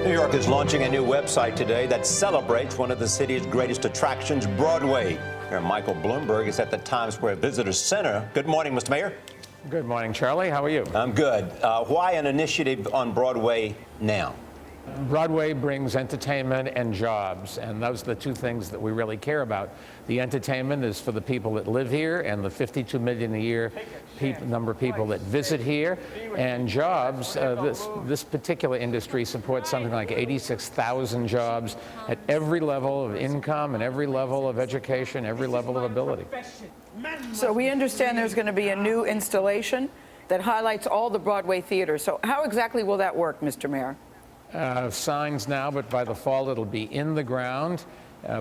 New York is launching a new website today that celebrates one of the city's greatest attractions, Broadway. Mayor Michael Bloomberg is at the Times Square Visitor Center. Good morning, Mr. Mayor. Good morning, Charlie. How are you? I'm good. Why an initiative on Broadway now? Broadway brings entertainment and jobs, and those are the two things that we really care about. The entertainment is for the people that live here and the 52 million a year number of people that visit here. And jobs, this particular industry supports something like 86,000 jobs at every level of income and every level of education, every level of ability. So we understand there's going to be a new installation that highlights all the Broadway theaters. So how exactly will that work, Mr. Mayor? Signs now, but by the fall it'll be in the ground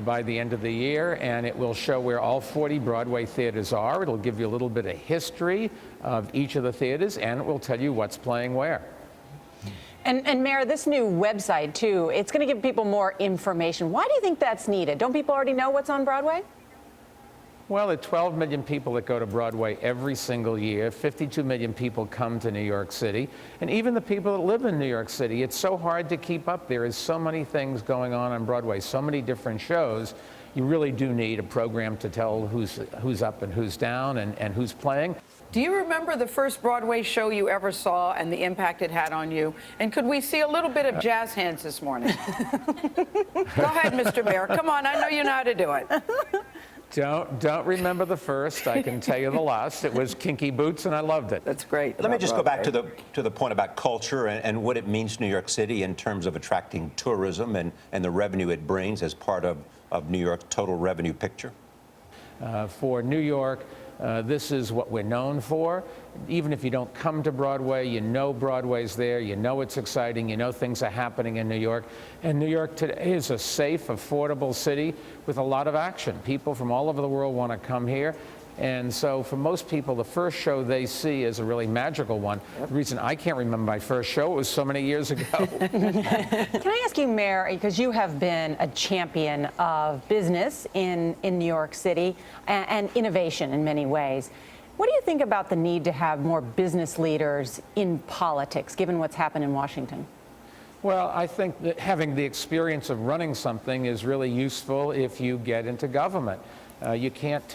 by the end of the year, and it will show where all 40 Broadway theaters are. It'll give you a little bit of history of each of the theaters, and it will tell you what's playing where. And Mayor, this new website, too, it's going to give people more information. Why do you think that's needed? Don't people already know what's on Broadway? Well, there are 12 million people that go to Broadway every single year. 52 million people come to New York City. And even the people that live in New York City, it's so hard to keep up. There is so many things going on Broadway, so many different shows. You really do need a program to tell who's up and who's down and who's playing. Do you remember the first Broadway show you ever saw and the impact it had on you? And could we see a little bit of jazz hands this morning? Go ahead, Mr. Mayor. Come on, I know you know how to do it. Don't remember the first. I can tell you the last. It was Kinky Boots, and I loved it. That's great. Let me just go back to the point about culture and what it means to New York City in terms of attracting tourism and the revenue it brings as part of New York's total revenue picture. For New York, this is what we're known for. Even if you don't come to Broadway, you know Broadway's there, you know it's exciting, you know things are happening in New York. And New York today is a safe, affordable city with a lot of action. People from all over the world want to come here. And so for most people, the first show they see is a really magical one. Yep. The reason I can't remember my first show was so many years ago. Can I ask you, Mayor, because you have been a champion of business in New York City and innovation in many ways. What do you think about the need to have more business leaders in politics, given what's happened in Washington? Well, I think that having the experience of running something is really useful if you get into government. You can't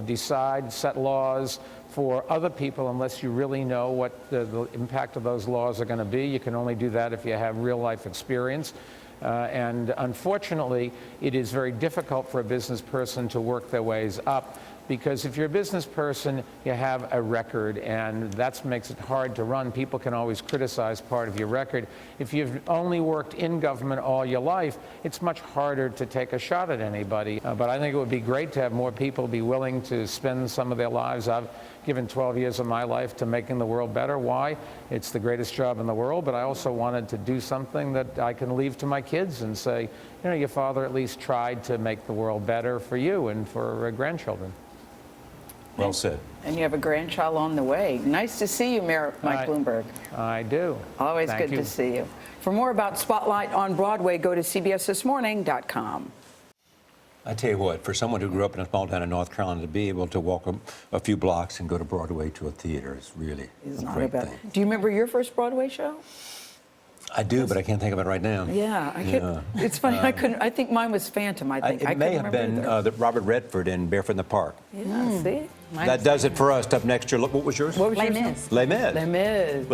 decide, set laws for other people unless you really know what the impact of those laws are going to be. You can only do that if you have real-life experience. And unfortunately, it is very difficult for a business person to work their ways up, because if you're a business person, you have a record, and that makes it hard to run. People can always criticize part of your record. If you've only worked in government all your life, it's much harder to take a shot at anybody. But I think it would be great to have more people be willing to spend some of their lives. I've given 12 years of my life to making the world better. Why? It's the greatest job in the world, but I also wanted to do something that I can leave to my kids and say, you know, your father at least tried to make the world better for you and for grandchildren. Well said. And you have a grandchild on the way. Nice to see you, Mayor Mike Bloomberg. I do. Always good to see you. For more about Spotlight on Broadway, go to cbsthismorning.com. I tell you what, for someone who grew up in a small town in North Carolina, to be able to walk a few blocks and go to Broadway to a theater is really a great thing. Do you remember your first Broadway show? I do, but I can't think of it right now. Yeah, it's funny. I think mine was Phantom. It may have been Robert Redford in Barefoot in the Park. Yeah, see? That does it for us. Up next year, look, what was yours? Les Mis. Les Mis. Les Mis.